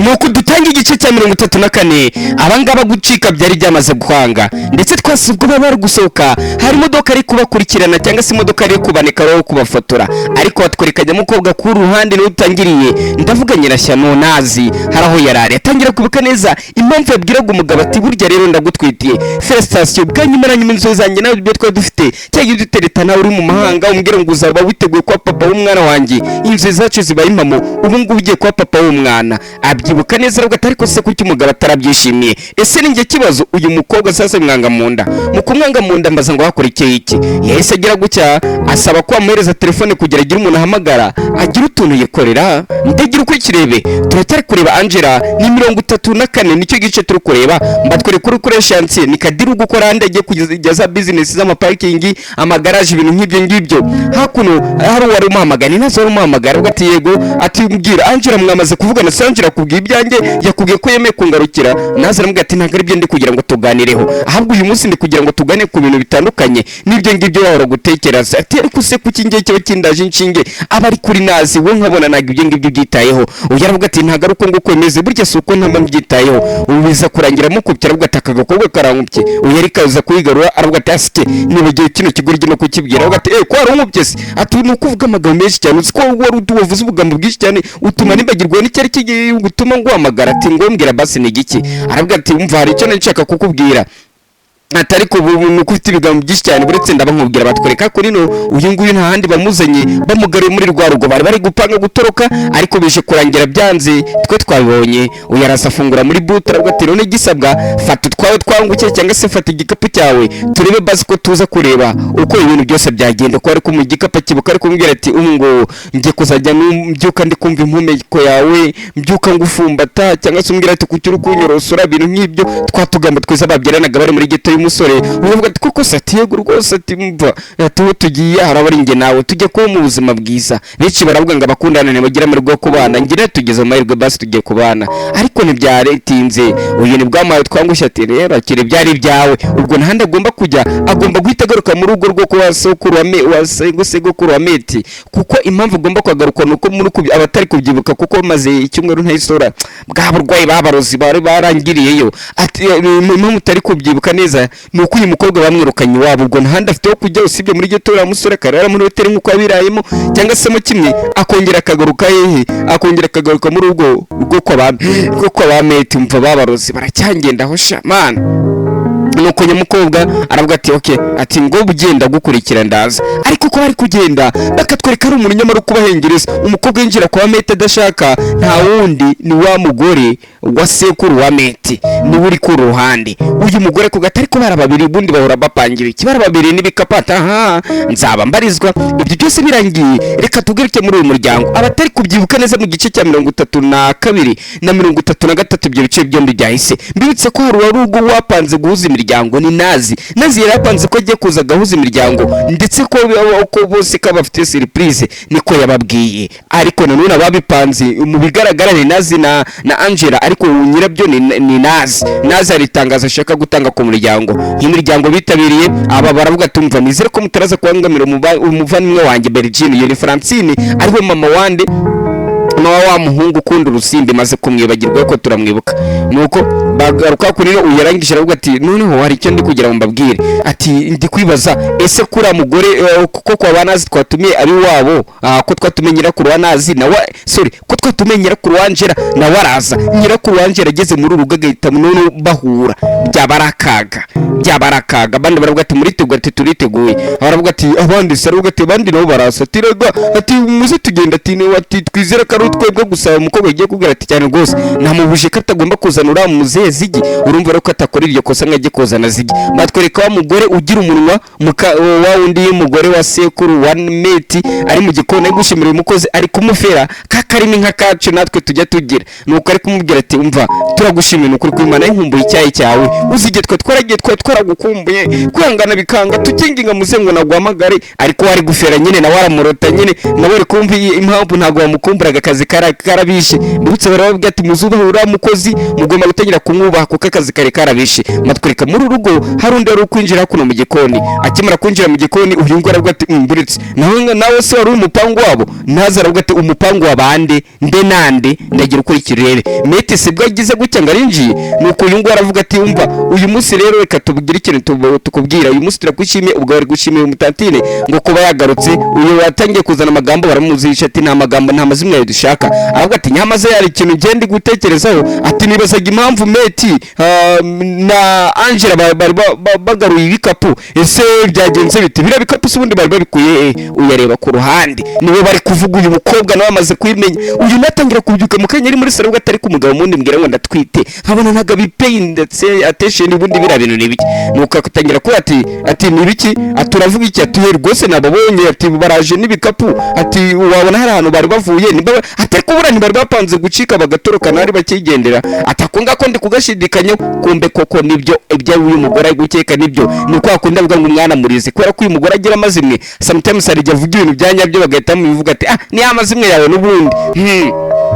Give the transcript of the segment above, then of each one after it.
nuko dutanga igice cya 34 abangaba gucika byari byamaze guhanga ndetse twasubwo baba bari gusohoka hari imodoka ari kubakurikirana cyangwa se imodoka ari kubaneka ro kubafotora ariko batwerekanye mukobwa ku ruhande n'utangiriye ndavuga Nyirashyano nazi haraho yarari atangira kubuka neza impamvu yabwiraga umugabo ati burya rero ndagutwitiye felicitation bwanyimaranye inzo zanjye nawe byo twa dufite cyagiye duteretana uri mu mahanga umbwira ngo uzaba witeguye kwa papa w'umwana wanjye inzo zacu zibaye impamo ubu ngubu ugiye kwa papa w'umwana abyibuka neza rero atari ko se kuki umugabo atarabyishimiye ese ninjye kibazo uyu mukobwa sasa mwanga munda mu kumwanga munda mbaza ngo hakurikeye iki yahise agira gucya asaba ko amuhereza telefone kugira agira umuntu ahamagara agira utuntu yikorera ndagira uko kirebe turacyari kureba Angela ni 34 nicyo gice turi kureba mbatwere kuri chance ni kadiru gukora ndege kugeza business z'amaparking amagarage ibintu nk'ibyo ngibyo hakuno hari wari umuhamagara nazo wari umuhamagara ugati yego ati mbwira Angela mwamaze kuvugana Angela kubwiye ibyanjye yakubwiye ko yemeye kungarukira nazo aramubwira ati ntago ari byo ndi kugira ngo tuganireho ahubwo uyu munsi ndi kugira ngo tugane ku bintu bitandukanye n'ibyo ngibyo wahora gutekereza ati ariko se kuki ngiye cyo kindaje inshinge abari kuri nazi we nkabona nago ibyo ngibyo byitayeho uyaravuga ati ntago ari uko ngo kwemeze burya suko ntamba byitayeho ubiza kurangira mu kubyara ugata agakobwa karangupye uyari kaza kuyigarura aravuga ati asike nibagiye kino kigurye no kukibwira aravuga ati ko ari umubye se ati nukuvuga amagambo menshi cyane uzi ko wari uvuze ubugambo bwinshi cyane utuma nibagirwa n'icyari kigiye gutuma ngo amagara ati ngombwira basi ni giki aravuga ati umva hari icyo nshaka kukubwira atari ko mukufite ibigambo byinshi cyane buretse ndabankubwira batwereka kuri no uyu nguyu nta handi bamuzanye bamugariye muri rwarugo bari gupanga gutoroka ariko bije kurangira byanze twe twabibonye uyarasa fungura muri buta aravuga ati none gisabwa fata twawe twanguke cyangwa se fata igikapu cyawe turebe basi ko tuza kureba uko ibintu byose byagenda ko ari ko mu gikapu kibuka ari kumbwira ati ngo ngiye kuzajya mbyuka ndi kumva impumeko yawe mbyuka ngufumbata cyangwa se umbwira ati kucyuru kunyorosora ibintu nk'ibyo twatugamba tweza babyeranaga bari muri gito umusore uvuga ati koko sati yego rwose ati mva yatuwe tugiye harabari nge nawe tujye ko mu buzima bwiza benshi baravuga ngo abakundana ne bagira muri rwo kubana ngira tugeze mu mahirwe basi tugiye kubana ariko ntibyaretinze uyu ni bwamaye twangushya ati rero akire byari byawe ubwo ntahandi agomba kujya agomba guhita agaruka mu rugo rwo kwa sokuru wasegokuru wa meti kuko impamvu agomba kwagaruka nuko muri abatari kubyibuka kuko maze icyumweru ntayisora bwa burwayi babarozi bari barangiriyeyo ati impamvu utari kubyibuka neza nuko uyu mukobwa bamwirukanye wabo ubwo ntahandi afite kujya usibye muri gito ya musore karara muri hotel nkuko abirayemo cyangwa se mu kimwe akongera akagaruka akongera akagaruka muri ubwo ko bameti umva babarozi baracyangendaho shamana nuko nyamukobwa aravuga ati okay ati ngo bugenda gukurikira ndaza ariko ko bari kugenda bakatwereka ari umuntu nyamara kubahengereza umukobwa yinjira kwa mete adashaka nta wundi ni wa mugore wa sekuru wa mete ni uri ku ruhande uyu mugore ko gatari ko barababiri bundi bahora bapangira iki barababiri nibikapata nzaba mbarizwa ibyo byose birangiye reka tugereke muri uyu muryango abatari kubyibuka neza mu gice cya 32 na 33 ibyo bice byombi byahise mbibitse ko hari urugo wapanze guhuza imiryango ni nazi yarapanze ko agiye kuza gahuza imiryango ndetse ko bose kabafite surprise niko yababwiye ariko nanone ababipanze mu bigaragara ni nazi na Angela ariko nyirabyo ni nazi aritangaza ashaka gutanga ku muryango imiryango bitabiriye aba baravuga tumva nizere ko mutaraza kubangamira umuvandimwe wanjye Bergine yeri Francine ariwe mama wande wa muhungu ukunda urusimbi maze kumwibagirwa ko turamwibuka nuko bagaruka kuri no uyarangije aravuga ati noneho hari icyo ndi kugira ngo mbabwire ati ndi kwibaza ese kura mugore kuko kwa banazi twatumiye ari wabo ko twatumenyera ku rwanazi na ko twatumenyera ku rwanjera na waraza nyirakuru wanjera ageze muri urugagahita none bahura byabarakaga bandi baravuga ati muri tegwa ati turiteguye baravuga ati abandi saravuga ati bandi nabo barasa ati rega ati muze tugenda ati twizera ko twebwe gusaba umukobwa yagiye kubwira ati cyane rwose namubuje ko atagomba kuzanura muzehe zigi urumva rero ko atakora iryo kosa nkajye kozana zigi batwereka wa mugore ugira umunwa wa undi y'umugore wa sekuru wa meti ari mu gikona gushimira umukozi ari kumufera kakarimi nka kacu natwe tujya tugira nuko ari kumubwira ati umva turagushimira ukuri kw'Imana y'inkumbuye icyayi cyawe uzige twe twaragiye twe twaragukumbuye kwihangana bikanga tukinginga muze ngo nagwamagare ariko wari gufera nyine nawe aramurota nyine nawe ari kumva impamvu ntago bamukumburaga akazi karabishe mbutse barababwira ati muzubahe uriya mukozi mugomba gutangira kumwubaha kuko akazi karabishe matwereka muri urugo hari undi wari kwinjira kuno mu gikoni akimara kwinjira mu gikoni uyu ngo aravuga ati mburitse nawe se wari umupangu wabo naza aravuga ati umupangu wabande nde nande ndagira ukurikirere mete sibwo agize gutya ngarinjiye nuko uyu ngo aravuga ati umva uyu munsi rero reka tubugire ikintu tukubwira uyu munsi turakwishimiye ubwo bari gushimira umutantine ngo kuba yagarutse uyu watangiye kuzana amagambo baramuzisha ati nta magambo nta mazimwe dushaka aravuga ati nyamaze yari ikintu gende gutekerezaho ati nibazaga impamvu meti na Angela bari bagaruye ibikapu ese byagenze biti bira bikapu ubundi bari babikuye uyareba ku ruhande niwe bari kuvuga uyu mukobwa nawe amaze kwimenya uyu natangira kubyuka mu kanya ari muri saro gatari ku mugabo mundi mbwira ngo ndatwite nkabona naga bipay ndetse attention ubundi bira bintu nibiki nuko akutangira ko ati nibiki aturavuga iki ati rwose nababonye ati baraje n'ibikapu ati wabona hari ahantu bari bavuye ati kubura ntibari bapanze gucika bagatoroka nari bakigendera atakunga ko ndi kugashidikanya kumbe koko nibyo ibyo uyu mugore ari gukeka nibyo nuko akunda avuga ngo umwana murizi kubera ko uyu mugore agira amazimwe sometimes arijya avuga ibintu byanyabyo bagahita mubivuga ati ni amazimwe yawe n'ubundi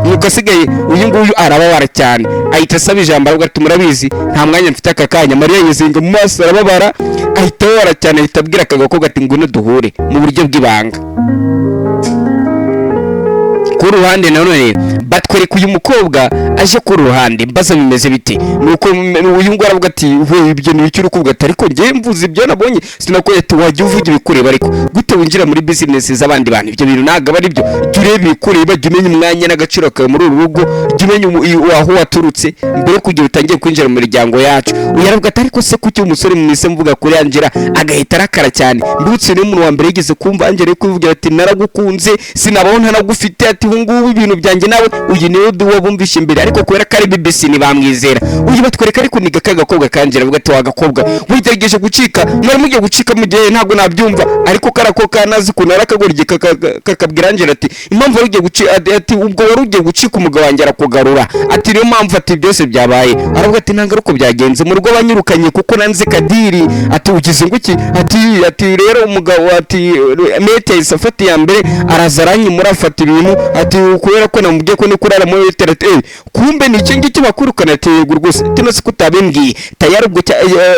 nuko asigaye uyu nguyu arababara cyane ahita asaba ijambo aravuga ati murabizi nta mwanya mfite aka kanya Mariya yizinga mu maso arababara ahita ababara cyane ahita abwira akagakobwa ati ngwino duhure mu buryo bw'ibanga ku ruhande nanone batwereka uyu mukobwa aje ku ruhande mbaza bimeze biti nuko uyu ngo aravuga ati we ibyo ni icyo urukuvuga ati ariko ngiye mvuze ibyo nabonye sinakoye ati wajya uvugira bikureba ariko gute winjira muri business z'abandi bantu ibyo bintu ntago ari byo jya ureba bikureba jya umenya umwanya n'agaciro kawe muri uru rugo jya umenya aho waturutse mbere kugira utangiye kwinjira mu miryango yacu uyu aravuga ati ariko se kuki umusore mwise mvuga kuri Angela agahita arakara cyane mbutse ni umuntu wa mbere yigeze kumva Angela kuvugira ati naragukunze sinabona nagufite ati ngubu ibintu byanjye nawe uyu niwe wabumvisha imbere ariko kubera ko ari BBC ntibamwizera uyu batwereka ariko niga kagakobwa kanjira avuga ati wagakobwa wigerageje gucika mwari mugiye gucika mu gihe ntabwo nabyumva ariko karako kanazi kunara kagorye kakabwira Angela ati impamvu wari ugiye gucika ati ubwo wari ugiye gucika umugabo wanjye arakugarura ati niyo mpamvu ati byose byabaye aravuga ati ntabwo uko byagenze mu rugo banyirukanye kuko nanze kadiri ati ugize nguki ati rero umugabo ati mete isafati ya mbere araza aranyimura afata ibintu ati kubera ko namubwiye ko nikurara muri internet kumbe ni iki ngiki bakurukana tegura rwose tinose kutabimbwiye tayari ubwo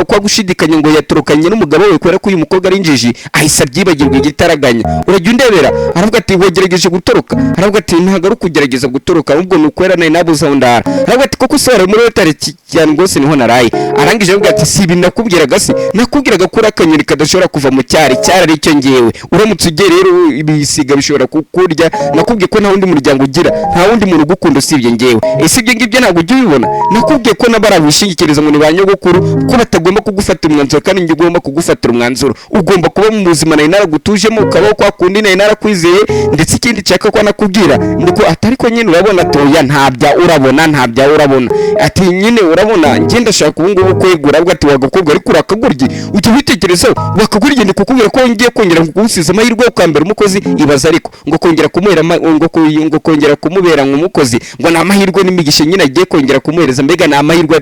kwa gushidikanya ngo yaturukanye n'umugabo we kubera ko uyu mukobwa ari injiji ahisa byibagirwa igitaraganya urajya undebera aravuga ati wogerageje gutoroka aravuga ati ntago ari kugerageza gutoroka ahubwo nukwera nayo nabuza ndara aravuga ati koko sore muri internet cyane rwose niho naraye arangije aravuga ati si binakubwiraga se nakubwiraga ko akanyoni kadashobora kuva mu cyari ari cyo ngewe uramutse ugere rero ibisiga bishobora kukurya nakubwiye ko nta wundi muryango ugira nta wundi muntu ugukunda usibye ngewe ese ibyo ngibyo ntabwo ujya ubibona nakubwiye ko nabarabishingikiriza ngo ni ba nyogokuru ko batagomba kugufatira umwanzuro kandi njye ugomba kugufatira umwanzuro ugomba kuba mu buzima nayo naragutujemo ukabaho kwa kundi nayo narakwizeye ndetse ikindi nshaka ko nakubwira nuko atari ko nyine urabona toya ntabya urabona ati nyine urabona njye ndashaka ubu ngubu kwegura avuga ati wagakobwa ariko urakagurye ujya witekerezaho wakagurye ndi kukubwira ko ngiye kongera kugusiza amahirwe ukambera umukozi ibaza ariko ngo kongera kumuhera ngo kongera kumubera nk'umukozi ngo ni amahirwe n'imigisha nyine agiye kongera kumuhereza mbega ni amahirwe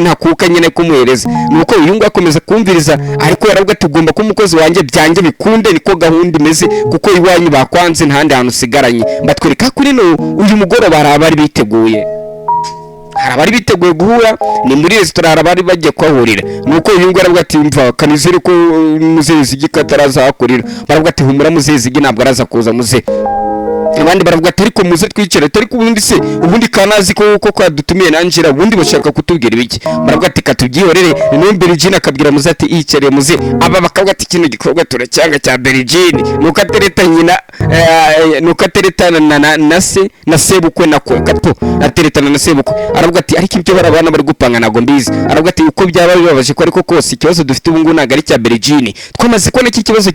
ntakuka nyine kumuhereza nuko uyu ngo akomeza kumviriza ariko yaravuga ati ugomba ko umukozi wanjye byanjye bikunde niko gahunda imeze kuko iwanyu bakwanze ntahandi hantu usigaranye batwereka kuri uyu mugoroba bari biteguye harabari biteguye guhura ni muri restaurant harabari bagiye kwahurira nuko uyu ngo aravuga ati mva kanizere ko muzezi gikataraza hakurira baravuga ati humura muzezi ntabwo araza kuza muze abandi baravuga ati ariko muze twicare ariko ubundi se ubundi kanazi ko kwadutumiye na Angela ubundi bashaka kutubwira ibiki baravuga ati katubyihorere no Berigine akabwira muze ati icare muze aba bakavuga ati kino gikorwa turacyanga cya Berigine nuko atereta nyina nuko ateretana na se na sebukwe nakwe gato ateretana na sebukwe aravuga ati ariko ibyo barabana bari gupanga nago mbizi aravuga ati uko byaba bibabaje ko ariko kose ikibazo dufite ubu ngubu nagari cya Berigine twamaze ko n'iki kibazo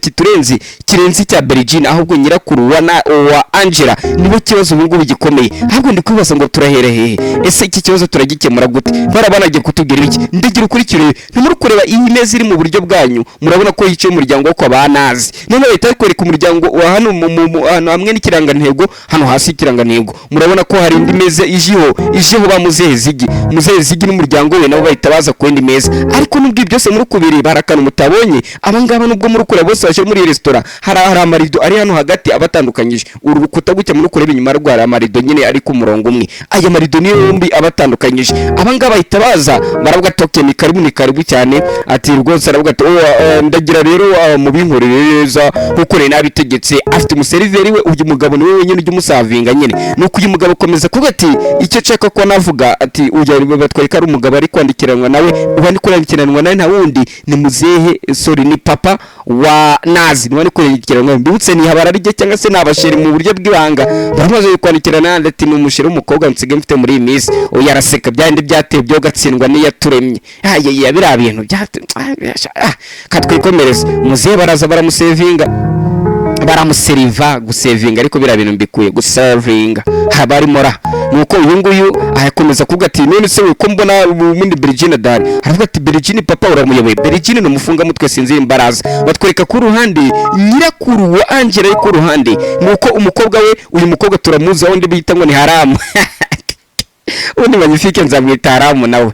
kirenze cya Berigine ahubwo nyirakuru wa Angela niwe kibazo ubu ngubu gikomeye. Ahubwo ndi kwibaza ngo turahera hehe, ese iki kibazo turagikemura gute? Barabanagiye kutubwira iki? Ndagira ukurikire ntimuri kureba iyi meza iri mu buryo bwanyu, murabona ko yicaye umuryango wo kwa Banazi. None leta ikwereka umuryango wa hano hamwe n'ikirangantego, hano hasi ikirangantego murabona ko hari indi meza ijiho ba Muzehe Zigi n'umuryango we nabo bahita baza kwenda meza. Ariko nubwo byose muri kubiri barakana mutabonye abangaba, nubwo muri kureba bose baje muri restaurant hari amarido ari hano hagati abatandukanyije. Uru rukuta gucya muri kureba inyuma rwa amarido nyine ari ku murongo umwe, aya marido niyo yombi abatandukanyije. Abangaba bahita baza baravuga toke ni karibu cyane, ati rwose aravuga ati ndagira rero mu binkorere neza nkuko rero nabitegetse. Afite umuseriveri we, uyu mugabo niwe wenyine ujya umusavinga nyine. Nuko uyu mugabo komeza kuvuga ati icyo nshaka ko navuga, ati ujya batwereka ari umugabo ari kwandikiranwa nawe, uba ni kwandikiranwa nawe nta wundi ni Muzehe ni papa wa Nazi, niwe ni kwandikiranwa. Mbibutse ni habara rye cyangwa se nabasheri mu buryo bw'ibanga, baramaze kwandikirana ati ni umusheri w'umukobwa nsige mfite muri iyi minsi. Oya araseka byandi byateye byo gatsindwa niyaturemye. Ya bira bintu byate katwikomereza. Muzehe baraza baramuseriva gusevinga, ariko bira bintu mbikuye guservinga habari mora. Nuko uyu nguyu ayakomeza kuvuga ati none se we ko mbona ubundi Bergine Dari, aravuga ati Bergine papa uramuyoboye. Bergine no mufunga mutwe sinzi imbaraza. Batwereka ku ruhande nyirakuru wa Angela ku ruhande, nuko umukobwa we, uyu mukobwa turamuzi aho ndi bita ngo ni Haramu undi magnifique nzamwita Haramu nawe.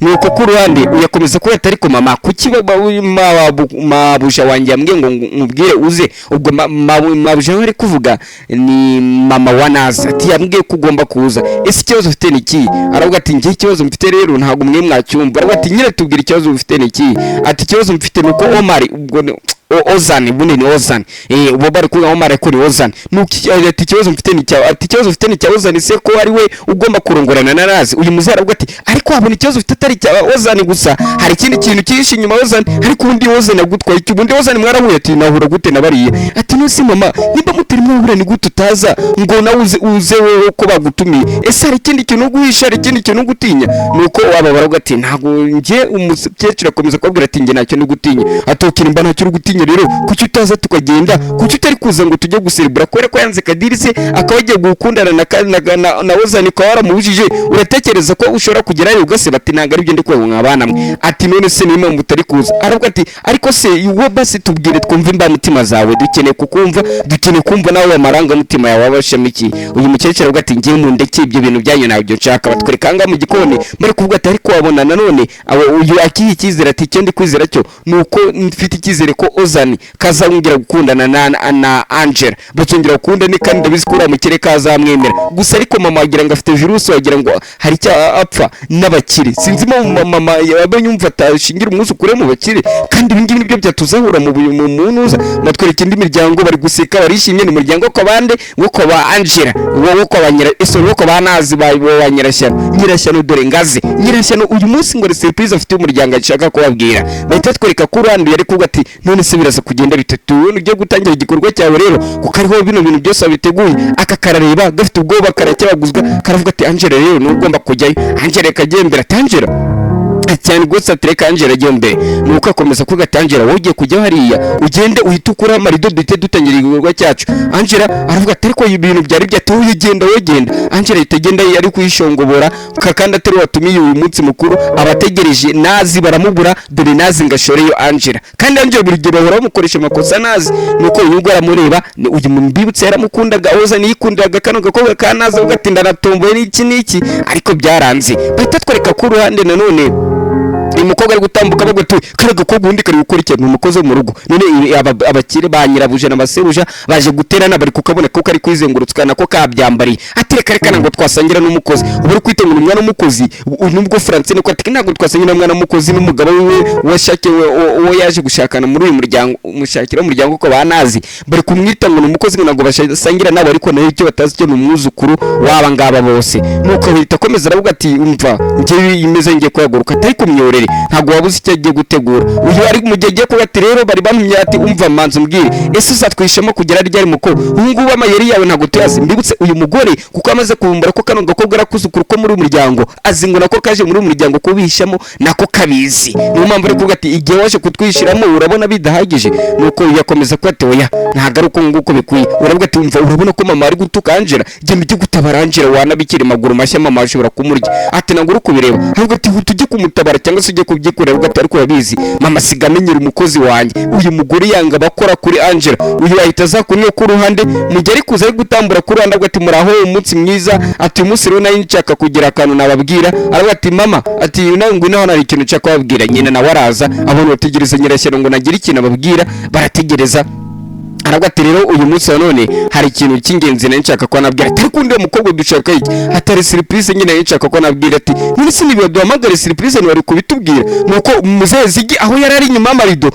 Nuko ku ruhande uyakomeza kuba atari ko mama kuki mabuja wanjye yambwiye ngo nkubwire uze. Ubwo mabuja ari kuvuga ni mama wa Nazi, ati yambwiye ko ugomba kuza. Ese ikibazo ufite ni iki? Aravuga ati ngiye ikibazo mfite rero ntago mwe mwacyumva. Aravuga ati nyine tubwire ikibazo ufite ni iki? Ati ikibazo mfite nuko Omar ubwo Ozan bundi ni Ozan ubo bari kuga Omar ko ni Ozan. Nuki ati ikibazo mfite ni cya, ati ikibazo mfite ni cya Ozan, se ko ari we ugomba kurongorana na Nazi. Uyu muzara aravuga ati ariko wabona ikibazo ufite atari cya Ozan gusa, hari ikindi kintu kishi nyuma Ozan, ariko undi Ozan yagutwaye iki? Ubundi Ozan mwarahuye ati nahura gute nabariye? Ati no si mama nimba mutari mwahura ni gute utaza ngo nawuze wewe ko bagutumiye? Ese hari ikindi kintu guhisha, hari ikindi kintu gutinya? Nuko waba baravuga ati ntago ngiye umukecuru akomeza kubwira ati nge ntacyo ni gutinya. Atokira imba ntacyo gutinya rero kuki utaza tukagenda, kuki utari kuza ngo tujye guserebura kwera ko yanze Kadirise akabagiye gukundana na Ozan ko waramubujije. Uratekereza ko ushobora kugerayo ugaseba ati ntago ari byo ndi kwego nkabana mwe? Ati none se niba mutari kuza? Aravuga ati ariko se wowe basi tubwire twumve imba mutima zawe, dukeneye kukumva, dukeneye kumva nawe amaranga mutima yawe abashamiki. Uyu mukecuru aravuga ati ngiye mu ndeke ibyo bintu byanyu nabyo nshaka. Batwereka nga mu gikoni muri kuvuga ati ariko wabona nanone uyu akiyi kizera ati cyo ndi kwizera cyo nuko mfite ikizere ko Ozan kazawungira gukundana na Angela, bakongera gukundana kandi ndabizi ko uramukire kazamwemera. Gusa ariko mama wagira ngo afite virusi, wagira ngo hari cya apfa n'abakire. Sinzi mama yabanyumva atashingira umunsi ukure mu bakire, kandi ibingibi nibyo byatuzahura mu munuza. Batwereka indi miryango bari guseka barishimye, ni umuryango ko bande wo ko ba Angela wo ko banyira wo ko Banazi ba Nyirashyano dore ngaze Nyirashyano uyu munsi ngo surprise afite umuryango ashaka kubabwira. Bahita twereka ku ruhande yari kuvuga ati none se biraza kugenda bitatu ugiye gutangira igikorwa cyawe rero kuko ariho bino bintu byose abiteguye. Aka karareba gafite ubwoba karacyabaguzwa, karavuga ati Angela rero nugomba kujyayo. Angela kagembera ati Angela cyane gose atereka Angela gombe. Nuko akomeza kuvuga ati Angela wowe ugiye kujya hariya ugende uhita ukura amarido duhite dutangira igikorwa cyacu. Angela aravuga ati ariko ibintu byari byatuye ugenda wegenda. Angela itagenda yari kuyishongobora kandi atari watumiye uyu munsi mukuru abategereje Nazi baramubura, dore Nazi ngashoreye Angela, kandi Angela buri gihe bahora bamukoresha amakosa Nazi. Nuko uyu ngo aramureba, uyu mbibutse yaramukundaga Ozan yikundaga kano gakobwa ka Nazi, avuga ati ndanatomboye n'iki ariko byaranze. Bahita twereka ku ruhande nanone umukobwa ari gutambuka bagatuye kare gakobwa undi kari gukora ikintu umukoze mu rugo. None abakire ba Nyirabuja na Basebuja baje guterana bari kukabona ko kari kwizengurutswa nako kabyambariye. Atereka rekana ngo twasangira n'umukozi, uburi kwitengura umwana w'umukozi. Nubwo Francine ko ati ntabwo twasangira n'umwana w'umukozi n'umugabo we washakewe uwo yaje gushakana muri uyu muryango, umushakira umuryango ko Banazi bari kumwita ngo n'umukozi ngo basangira nabo, ariko nayo icyo batazi cyo n'umwuzukuru waba ngaba bose. Nuko bahita komeza aravuga ati umva ngiye imeze ngiye kwaguruka atari kumyorera Angel ntago wabuze icyo agiye gutegura. Uyu ari mu gihe agiye kuba ati rero bari bamumye ati umva manzi umbwire ese uzatwishamo kugera ryari muko ubu ngubu amayeri yawe ntago tuyazi. Mbibutse uyu mugore kuko amaze kubumbura ko kano gakobwa arakuzukuru ko muri umuryango azingo nako kaje muri umuryango kubihishamo nako kabizi. Niyo mpamvu ari kuvuga ati igihe waje kutwishiramo urabona bidahagije. Nuko yakomeza ko ati oya ntago ari uko nguko bikwiye. Uravuga ati umva urabona ko mama ari gutuka Angela genda ujye gutabara Angela wanabikira maguru mashya mama ashobora kumurya. Ati nanguru kubireba ahubwo ati tujye kumutabara cyangwa se ujye kubyikorera ugatari ariko yabizi mama sigamenyera umukozi wanjye. Uyu mugore yanga bakora kuri Angela uyu ahita azakunye ku ruhande mujye ari kuza ari gutambura ku ruhande ati muraho umunsi mwiza ati umunsi rero nayo nshaka kugira akantu nababwira. Aravuga ati mama ati ngo naho nari ikintu nshaka kubabwira nyine nawe araza abantu bategereza nyirashyano ngo nagira ikintu ababwira barategereza. Aravuga ati rero uyu munsi wa none hari ikintu cy'ingenzi nari nshaka ko nabwira ati ariko ndi umukobwa dushaka iki atari surprise nyine nshaka ko nabwira ati none se nibiyo duhamagare surprise ni bari kubitubwira. Nuko muzezigi aho yari ari inyuma y'amarido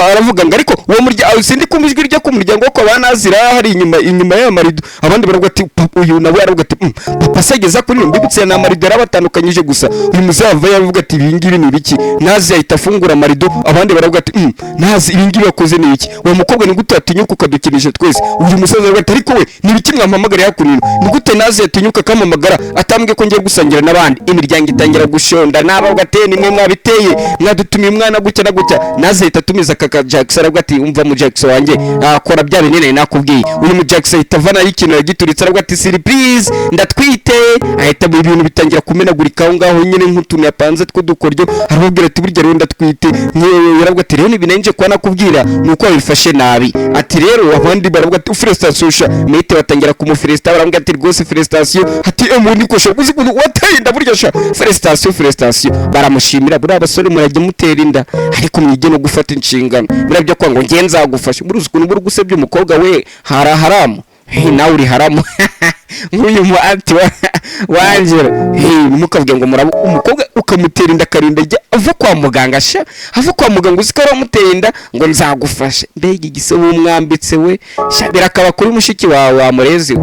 aravuga ngo ariko uwo muryango sindi kumijwi ryo ku muryango ko banazira hari inyuma y'amarido. Abandi baravuga ati uyu nawe aravuga ati papa sageza kuri mbibutse na amarido arabatandukanyije gusa uyu muzava yavuga ati ibingibi ni biki nazi ahita afungura amarido. Abandi baravuga ati nazi ibingibi yakoze ni iki uwo mukobwa ni gute atinyuka ukadukinisha twese. Uyu musaza aravuga ati ariko we ni biki mwampamagara yakunino ni gute nazi yatinyuka kamamagara atambwe ko ngiye gusangira n'abandi. Imiryango itangira gushonda nabavuga ati nimwe mwabiteye mwadutumye umwana gutya na gutya. Nazi ahita atumiza kaka Jackson aravuga ati umva mu Jackson wanjye akora bya binene nakubwiye. Uyu mu Jackson ahita avana y'ikintu yagituritse aravuga ati surprise ndatwite. Ahita mu bintu bitangira kumenagurika aho ngaho nyine nk'utuntu yapanze tw'udukoryo arababwira ati burya rero ndatwite. Yaravuga ati rero nibinenje kwa nakubwira nuko wabifashe nabi. Ati rero abandi baravuga ati felicitation mete batangira kumufelicita baravuga ati rwose felicitation ati emundi ko sho uzi kuntu watayinda burya sha felicitation baramushimira buri abasore murajye mutera inda ariko mwige no gufata inshingano birabyo kwa ngo ngenza gufasha muri ukuntu buri gusebya umukobwa we haramu nawe uri haramu nk'uyu mu ati Angela mukavuga ngo murabo umukobwa ukamutera inda karinda ava kwa muganga sha ava kwa muganga uzikara wamutera inda ngo nzagufasha mbega igisebo umwambitse we sha birakaba kuri mushiki wawe wamurezi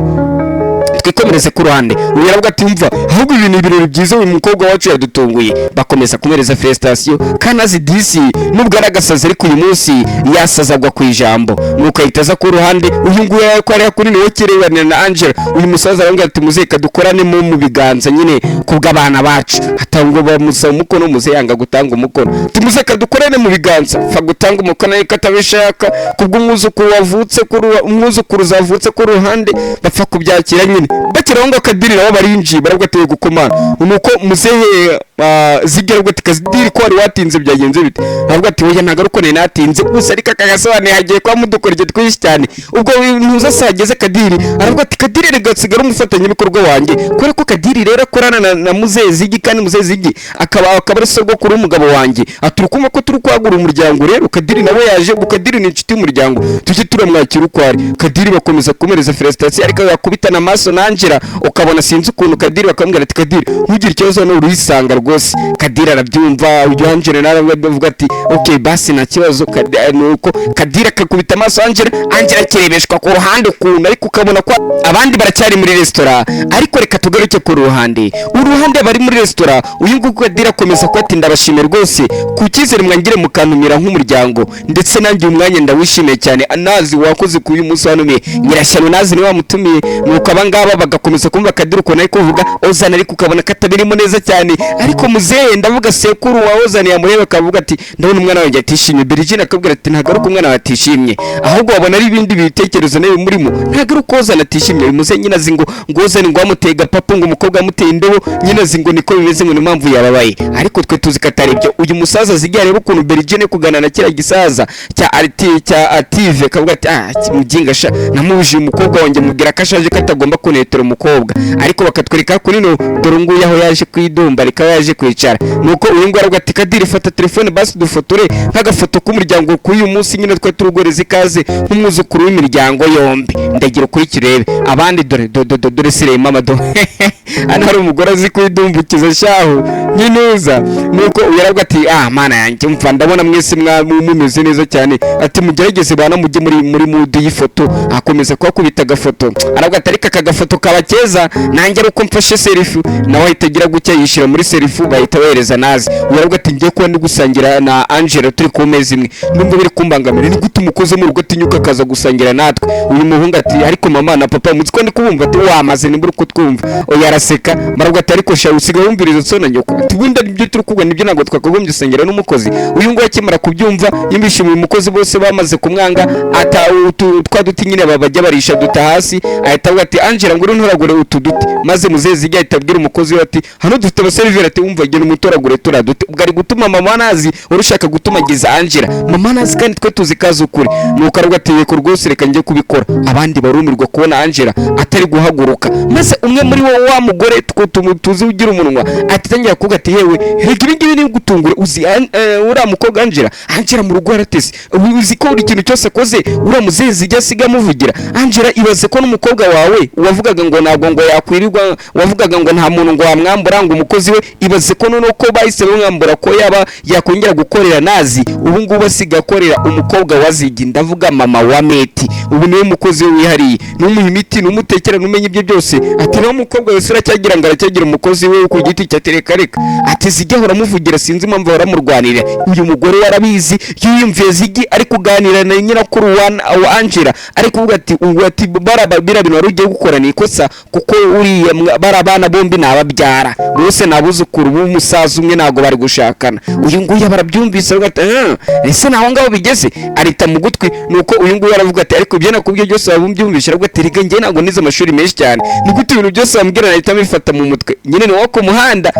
twikomereze ku ruhande. Uyaravuga ati umva ahubwo ibintu ibirori byiza uyu mukobwa wacu yadutunguye. Bakomeza kumereza felicitation kanazi DC nubwo aragasaza ariko uyu munsi yasazagwa ku ijambo. Nuko ahitaza ku ruhande uyu nguyu ko ari kuri niwe kirebana na Angela. Uyu musaza aravuga ati muzeka dukorane mu biganza nyine kubw'abana bacu hatango bamusaba umukono muze yanga gutanga umukono. Tumuzeka dukorane mu biganza fa gutanga umukono ariko atabishaka kubw'umwuzukuru wavutse kuri umwuzukuru zavutse ku ruhande bapfa kubyakira nyine bakirongo kadiri nabo barinji baravuga ati gukomana. Nuko muzehe zigera ubwo tikazidiri ko ari watinze byagenze bite aravuga ati oya ntago ruko natinze gusa ariko akagasobaneye hagiye kwa mudukorje twinshi cyane. Ubwo ntuza sageze kadiri aravuga ati kadiri regatsigara umufatanye bikorwa wanjye kore ko kadiri rero akorana na muzezigi kandi muzezigi akaba ari sogo kuri umugabo wanjye aturukuma ko turi kwagura umuryango. Rero kadiri nawe yaje kadiri ni inshuti y'umuryango tujye turamwakira uko ari. Kadiri bakomeza kumereza felicitation ariko yakubitana amaso na Angela ukabona sinzi ukuntu kadiri bakambwira ati kadiri ntugire ikibazo no urisanga rwose. Kadiri arabyumva uyu Angela naravuga ati okay basi na kibazo nuko kadiri akakubita amaso Angela kirebeshwa ku ruhande ukuntu ariko ukabona ko abandi baracyari muri restaurant. Ariko reka tugaruke ku ruhande bari muri restaurant. Uyu nguyu kadiri akomeza kwati ndabashimira rwose ku cyizere mwangire mukantumira nk'umuryango ndetse nanjye umwanya ndawishimiye cyane anazi wakoze ku uyu munsi wanumiye nyirashyano nazi ni wamutumiye. Nuko abangaba bagakomeza kumva kadiri uko nayo kuvuga ozana ariko ukabona katabirimo neza cyane ariko muzehe ndavuga sekuru wa ozana yamureba akavuga ati ndabona umwana wanjye atishimye. Berigine akabwira ati ntagaruka umwana watishimye ahubwo wabona ari ibindi bitekerezo nayo murimo ntagaruka ozana atishimye. Muzehe nyina zingo ozana ngo amutega papa ngo umukobwa amuteye indobo nyina zingo niko bimeze ngo impamvu yababaye ariko twe tuzi katari ibyo. Uyu musaza zigiye rero ukuntu Berigine kugana na kira gisaza cya Ative akavuga ati muginga sha namubuje umukobwa wanjye mubwira kashaje katagomba kunetera umukobwa ariko bakatwereka kuri no dore nguye aho yaje kwidumba reka yaje kwicara. Nuko uyu ngo aravuga ati kadiri fata telefone basi dufotore nk'agafoto k'umuryango k'uyu munsi nyine twe turugoreza ikaze nk'umwuzukuru w'imiryango yombi ndagira kuri kirebe abandi dore sire mama do ana hari umugore azi kwidumbukiza shaho nyinuza. Nuko uyu aravuga ati mana yanjye umva ndabona mwese mumeze neza cyane ati mugerageze bana mujye muri mood y'ifoto. Akomeza kwakubita agafoto aravuga ati ariko akagafoto agafoto kaba keza nanjye ari uko mfashe serifu nawe ahita agira gutya yishyira muri serifu bahita bohereza nazi uravuga ati ngiye kuba ndi gusangira na Angela turi ku meza imwe nubwo biri kumbangamira ni gute umukozi mu rugo atinyuka akaza gusangira natwe uyu muhungu ati ariko mama na papa muziko ndi kubumva ati wamaze nimbura uko twumva oya araseka maravuga ati ariko sha usiga wumviriza so na nyoko ati wenda nibyo turi kubwa nibyo ntabwo twakagombye gusangira n'umukozi uyu ngo yakimara kubyumva yimishimiye umukozi bose bamaze kumwanga ata twaduti nyine babajya barisha duta hasi ahita avuga ati Angela ngo nturagure utu duti maze muzezi ijya itabwira umukozi we ati hano dufite abaseriveri ati wumva gena umutoragure turaduti bwari gutuma mama nazi urushaka gutuma giza Angela mama nazi kandi twe tuzi kazi ukuri nuko aravuga ati yeko rwose reka njye kubikora abandi barumirwa kubona Angela atari guhaguruka maze umwe muri wo wa mugore tuzi ugira umunwa ati tangira kuvuga ati yewe reka ibi ngibi ni gutungura uzi ura mukobwa Angela mu rugo aratese uzi ko buri kintu cyose akoze ura muzezi ijya asiga muvugira Angela ibaze ko n'umukobwa wawe wavugaga ngo ntabwo ngo yakwirirwa wavugaga ngo nta muntu ngo wamwambura ngo umukozi we ibaze ko none ko bahise bamwambura ko yaba yakongera gukorera nazi ubu ngubu asiga akorera umukobwa wazigi ndavuga mama wa Meti ubu niwe mukozi we wihariye n'umuha imiti n'umutekera n'umenye ibyo byose ati nawe umukobwa wese uracyagira ngo aracyagira umukozi we ku giti cya tereka ati zijya hora muvugira sinzi impamvu baramurwanira uyu mugore yarabizi yiyumviye zigi ari kuganira na nyirakuru wa Angela ari kuvuga ati ati barabira bintu wari ugiye gukora ni ikosa kuko uriya barabana bombi nababyara bose nabuzukuru b'umusaza umwe nago bari gushakana uyu nguyu barabyumvise ati ese naho ngaho bigeze arita mu gutwi nuko uyu nguyu aravuga ati ariko ibyo nakubwiye byose wabyumvisha aravuga ati rega njye nago nize amashuri menshi cyane ni gute ibintu byose wambwira nahita bifata mu mutwe nyine ni wo ku muhanda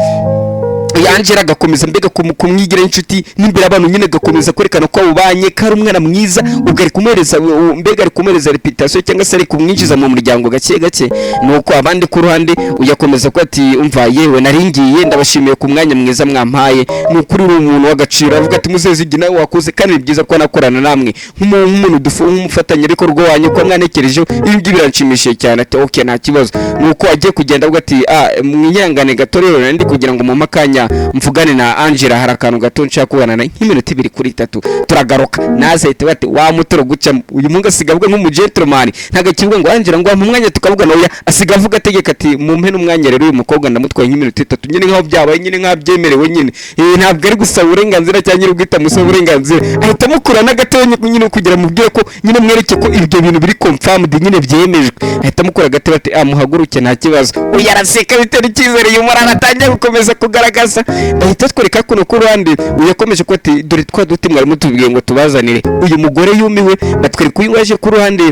Angela gakomeza mbega kumwigira inshuti n'imbere abantu nyine gakomeza kwerekana ko ubanye kari umwana mwiza ugari kumereza mbega ari kumereza reputation cyangwa se ari kumwinjiza mu muryango gake gake nuko abandi ku ruhande uyakomeza ko ati umva yewe naringiye ndabashimiye ku mwanya mwiza mwampaye nukuri uri umuntu w'agaciro avuga ati muzezi gina wakoze kandi byiza ko nakorana namwe nk'umuntu dufatanya ariko rwo wanyu ko mwanekereje ibyo biranshimishije cyane ati okay nta kibazo nuko agiye kugenda avuga ati mwinyangane gato rero nandi kugira ngo mu makanya mvugane na Angela hari akantu gato nshaka kubana na nk'iminota 2 kuri 3 turagaruka naze ite bati wa mutoro guca uyu munga asigavuga nk'umu gentleman ntaga kivuga ngo Angela ngo mu mwanya tukavuga nawe asigavuga ategeka ati mu mpe n'umwanya rero uyu mukobwa ndamutwaye nk'iminota 3 nyine nkaho byabaye nyine nkabyemerewe nyine ntabwo ari gusaba uburenganzira cyangwa nyiri ugita musaba uburenganzira ahita mukura n'agato nyine kugira mubwire ko nyine mwereke ko ibyo bintu biri confirmed nyine byemejwe ahita mukura gato bati muhaguruke nta kibazo uyaraseka bitera icyizere yumara atangiye gukomeza kugaragaza bahita twereka kuno ku ruhande uyakomeje ko ati dore twaduti mwari mutubwiye ngo tubazanire uyu mugore yumiwe batwereka uyu waje ku ruhande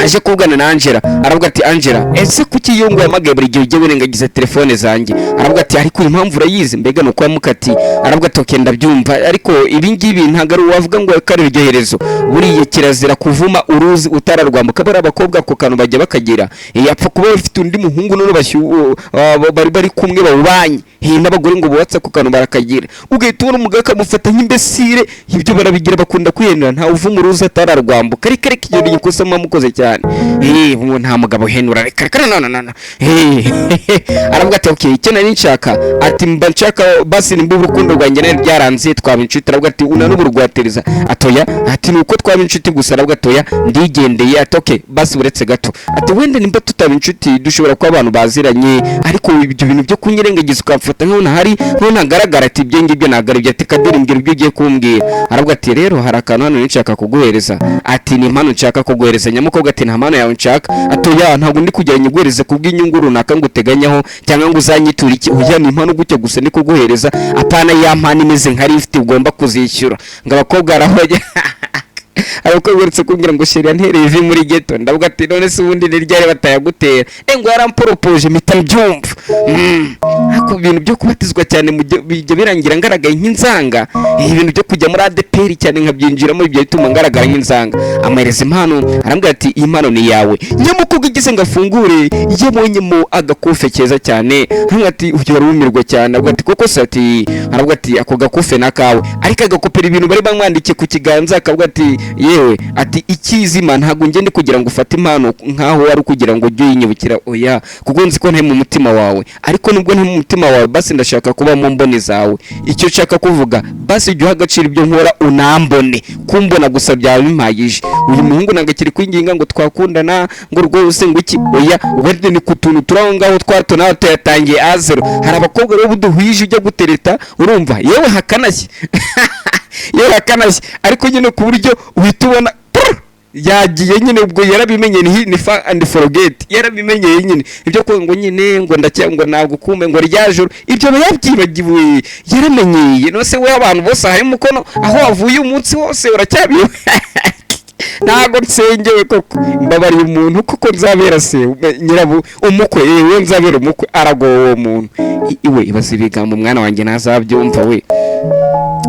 aje kuvugana na Angela aravuga ati Angela ese kuki yungu yamagaye buri gihe ugiye urengagiza telefone zanjye aravuga ati ariko impamvu urayizi mbega no kwa mukati aravuga ati okay ndabyumva ariko ibi ngibi ntagari wavuga ngo kare ryoherezo buriye kirazira kuvuma uruzi utararwambuka bari abakobwa ko kantu bajya bakagira yapfa kuba bafite undi muhungu none bari kumwe bawubanye n'abagore ngo buwatsa ku kantu barakagira ugahita ubona umugabo akamufata nk'imbesire ibyo barabigira bakunda kwiyenera nta uvuma uruzi atararwambuka ariko iyo gikosa mukoze cyane nta mugabo henura reka nana aravuga ati okay icyo nari nshaka ati mba nshaka basi nimba urukundo rwanjye nari byaranze twaba inshuti aravuga ati una n'uburwatereza atoya ati nuko twaba inshuti gusa aravuga atoya ndigendeye ati okay basi uretse gato ati wenda nimba tutaba inshuti dushobora kuba abantu baziranye ariko ibyo bintu byo kunyirengagiza ukamfata nkaho ntahari nkaho ntagaragara ati ibyo ngibyo nagaribye ati kadiri mbwira ibyo ugiye kumbwira aravuga ati rero hari akantu hano nshaka kuguhereza ati ni impano nshaka kuguhereza nyamukobwa ati nta mpano yawe nshaka atoya ntabwo ndi kujya nyiguhereze kubw'inyungu runaka nguteganyaho cyangwa ngo uzanyitura iki uya ni impano gutyo gusa ndi kuguhereza apana ya mpano imeze nka lift ugomba kuzishyura ngo abakobwa arahoye ariko uretse kugira ngo sheria ntereye ivi muri ghetto ndavuga ati none se ubundi niryare batayagutera ngo yaramporopoje mpita mbyumva ako bintu byo kubatizwa cyane mu bijya birangira ngaragaye nk'inzanga ibintu byo kujya muri ADPR cyane nkabyinjiramo ibyo bituma ngaragara nk'inzanga amereza impano arambwira ati iyi mpano ni yawe nyamukobwa igize ngafungure yabonyemo agakofe keza cyane nkamwe ati ujye warumirwa cyane avuga ati koko se ati aravuga ati ako gakofe nakawe ariko agakopera ibintu bari bamwandikiye ku kiganza akavuga ati yewe ati ikizima ntago ngende kugira ngo ufate impano nkaho wari kugira ngo ujye uyinyibukira oya kuko nzi ko ntari mu mutima wawe ariko nubwo ntari mu mutima wawe basi ndashaka kuba mu mboni zawe icyo nshaka kuvuga basi jya uha agaciro ibyo nkora unambone kumbona gusa byaba bimpagije uyu muhungu nagakiri kwinginga ngo twakundana ngo rwose ngo iki oya wende ni kutuntu turaho ngaho twato nawe tuyatangiye azero hari abakobwa rero buduhwije ujya gutereta urumva yewe hakanashye yewe hakanashye ariko nyine ku buryo uhita ubona yagiye nyine ubwo yarabimenye ni fa and forget yarabimenyeye nyine ibyo ko ngo nyine ngo ndacyangwa nagukume ngo ryajoro ibyo yabyibagiwe yaramenyeye no se we abantu bose hari mukono aho wavuye umunsi wose uracyabiwe ntago nsengewe koko mbabariye umuntu kuko nzabera se nyirabu umukwe yewe nzabera umukwe aragowe uwo muntu iwe ibaze ibigambo umwana wanjye nazabyumva we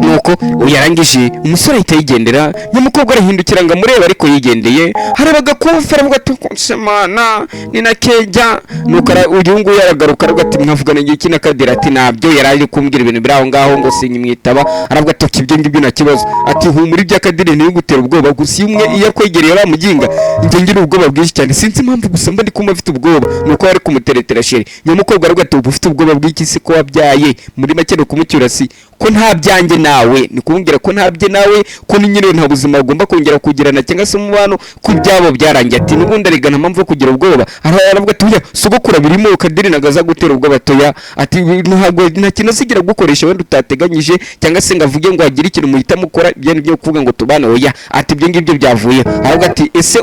nuko uyarangije umusore ahita yigendera nyamukobwa arahindukira ngo amurebe ariko yigendeye harabaga kufa aravuga ati semana ni na kejya nuko uyu nguyu yaragaruka aravuga ati mwavugana iki na Kadira ati nabyo yaraje kumbwira ibintu biraho ngaho ngo sinyimwitaba aravuga ati ibyo ngibyo nta kibazo ati humuri bya Kadira ni gutera ubwoba gusa umwe iyo kwegereye bamuginga njye ngira ubwoba bwinshi cyane sinzi impamvu gusa mba ndi kumva afite ubwoba nuko ari kumuteretera sheri nyamukobwa aravuga ati ufite ubwoba bw'iki se ko wabyaye muri make no kumucyura si ko nta byanjye nawe ni kumbwira ko ntabye nawe ko ni nyine nta buzima agomba kongera kugirana cyangwa se umubano ku byabo byarangiye ati nubundi arigana mpamvu kugira ubwoba aravuga ati oya sogokura birimo Kadiri nagaza gutera ubwoba toya ati ntabwo nta kintu sigira gukoresha wenda utateganyije cyangwa se ngavuge ngo agire ikintu muhita mukora ibyo byo kuvuga ngo tubane oya ati ibyo ngibyo byavuye aravuga ati ese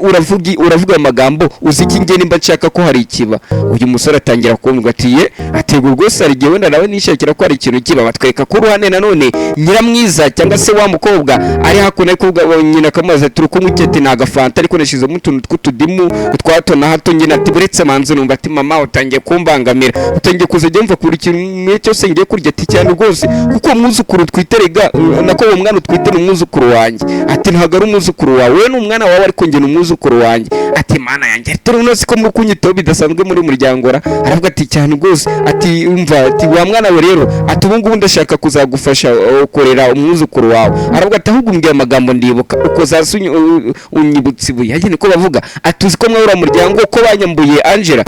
uravuga amagambo uzi iki ngiye nimba nshaka ko hari ikiba uyu musore atangira kumva ati ye ategura rwose ari gihe wenda nawe nishakira ko hari ikintu kiba batweka ko ruhane nanone nyiramwiza cyangwa se wa mukobwa ari hakuno kuvuga nyina kamaze turi kumwe cyete nagafanta ariko nashizemo utuntu tw'utudimu twato na hato nyina ati buretse manze numva ati mama utangiye kumbangamira utangiye kuzajya mva kuri kintu cyose ngiye kurya ati cyane rwose kuko umwuzukuru twiterega nako uwo mwana utwite umwuzukuru wanjye ati ntago ari umwuzukuru wawe we n'umwana wawe ariko nge n'umwuzukuru wanjye ati mana yanjye turi unosi ko muri kunyitaho bidasanzwe muri muryango aravuga ati cyane rwose ati umva ati wa mwana we rero ati ubu ngubu ndashaka kuzagufasha ukorera umwuzukuru wawe aravuga ati ahubwo mbwiye amagambo ndibuka uko zasi unyibutse ibuye yagene ko bavuga ati uzi ko mwabura muryango ko banyambuye Angela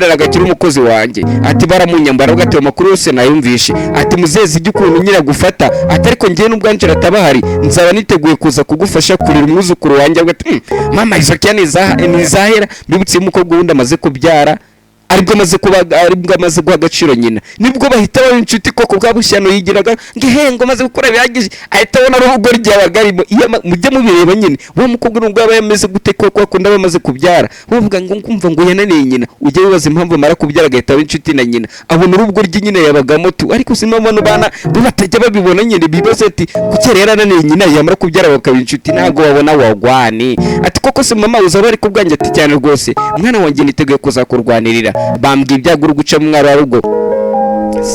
aragakira umukozi wanjye ati baramunyamba aravuga ati amakuru yose nayumvishe ati muzezi igikuntu nyira gufata ati ariko ngiye n'ubwo Angela atabahari nzaba niteguye kuza kugufasha kurira umwuzukuru wanjye aravuga ati mama izo cyane nizahera mbibutse umukobwa wundi amaze kubyara aribwo amaze guha agaciro nyina nibwo bahita baba inshuti koko bwa bushyano yigiraga ngehengo maze gukora bihagije ahita abona urugo ryabagarimo mujye mubireba nyine wa mukobwa nubwo aba yameze gute koko akunda bamaze kubyara bavuga ngo ngumva ngo yananiye nyina ujye wibaza impamvu mara kubyara agahita aba inshuti na nyina abona urugo ry'inyina yabagamo tu ariko sinabona bana batajya babibona nyine bibaze ati kuki rero yananiye nyina yamara kubyara bakaba inshuti ntago babona wagwani ati koko se mama uzaba ari kubwanjye ati cyane rwose mwana wanjye niteguye kuzakurwanirira bambwiye ibyagura guca mu mwara rugo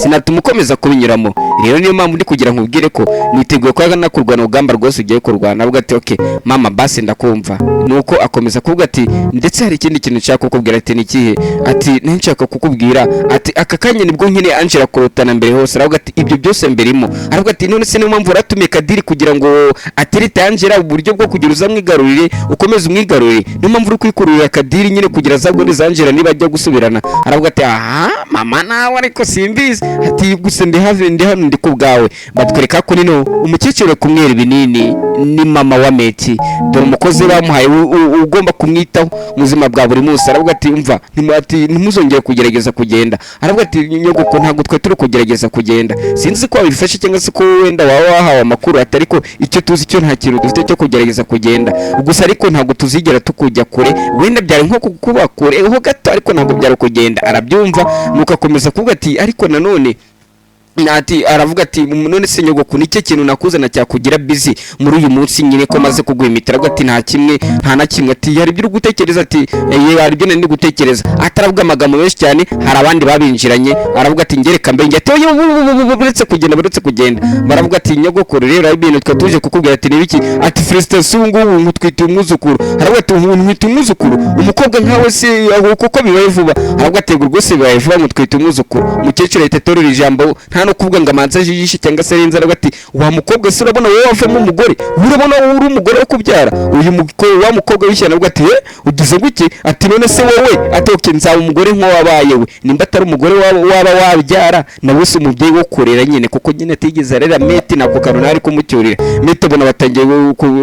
sinatuma ukomeza kubinyuramo rero niyo mpamvu ndi kugira nkubwire ko niteguye ko nakurwana urugamba rwose ugiye kurwana avuga ati okay mama basi ndakumva nuko akomeza kuvuga ati ndetse hari ikindi kintu nshaka kukubwira ati nikihe ati nshaka kukubwira ati aka kanya nibwo nkene Angela kurotana mbere hose aravuga ati ibyo byose mberimo aravuga ati none se niyo mpamvu uratumiye Kadiri kugira ngo aterete Angela uburyo bwo kugira uzamwigarurire ukomeze umwigarurire niyo mpamvu uri kwikururira Kadiri nyine kugira azaboneza Angela niba ajya gusubirana aravuga ati aha mama nawe ariko simbizi ati gusa ndi hano ndi kubgawe batwereka ko nino umukecuru kumwera ibinini ni mama wa Meti dore umukozi bamuhaye ugomba kumwitaho muzima bwa buri munsi aravuga ati umva ntimuzongere kugerageza kugenda aravuga ati nyogoko ntago twe turi kugerageza kugenda sinzi ko abifashe cyangwa se ko wenda wahawe amakuru atari ko icyo tuzi cyo nta kintu dufite cyo kugerageza kugenda gusa ariko ntago tuzigera tukujya kure wenda byari nko kuba kure ho gato ariko ntago byari kugenda arabyumva nuko akomeza kuvuga ati ariko nanone ati aravuga ati none se nyogoko nicyo kintu nakuzana cyakugira busy muri uyu munsi nyine ko maze kuguhimitra ati nta na kimwe ati hari byo gutekereza ati hari byo ndi gutekereza ataravuga amagambo menshi cyane hari abandi babinjiranye aravuga ati ngereka mbenge ati buretse kugenda baravuga ati nyogoko rero ibintu twatuje kukubwira ati nibiki ati felicitation ngubu nkutwite umwuzukuru aravuga ati nkutwite umwuzukuru umukobwa nkawe se kuko bibaye vuba aravuga ati rwose bibaye vuba nkutwite umwuzukuru mukecuru ahita atorera ijambo nta nta no kuvuga ngo amanza ajijishe cyangwa se arenze, aravuga ati wa mukobwa se urabona wowe wavamo umugore, urabona wowe uri umugore wo kubyara. Wa mukobwa wishyira aravuga ati ugize guki, ati none se wowe, ati oke nzaba umugore nk'uwabaye we, nimba atari umugore waba wabyara nawe se umubyeyi wo kurera nyine, kuko nyine atigeze arera Meti, ntabwo kanona ari kumucyurira. Meti abona batangiye